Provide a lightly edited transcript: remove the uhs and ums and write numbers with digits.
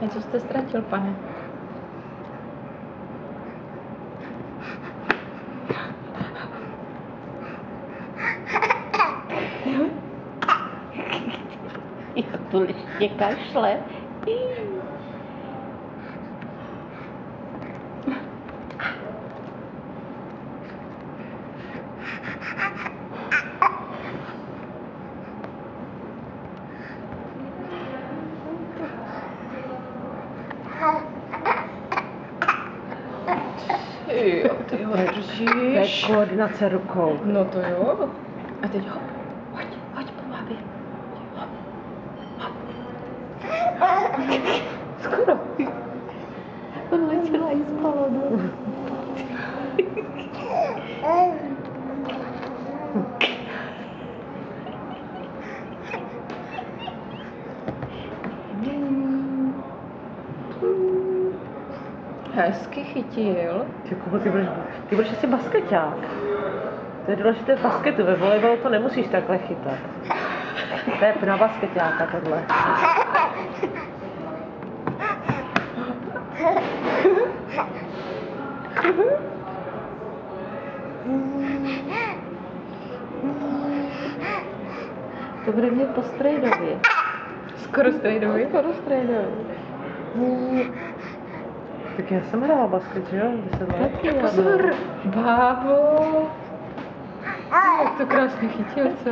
Něco jste ztratil, pane. Jo, tu liště kašle. Jo, ty ho držíš. To je koordinace rukou. No to jo. A teď hop, hoď po babě. Hop, hop. Skoro. On letěla i z balonu. Hezky chytil. Ty budeš asi baskeťák. To je důležité v basketu, ve volejbalu to nemusíš takhle chytat. To je na baskeťáka tohle. To bude mít po strejdově. Skoro strejdový. Skoro strejdově. Tak já jsem hrála basket, že jo? 10 let. Taky pozor, bábo. Jak to krásně chytil, co?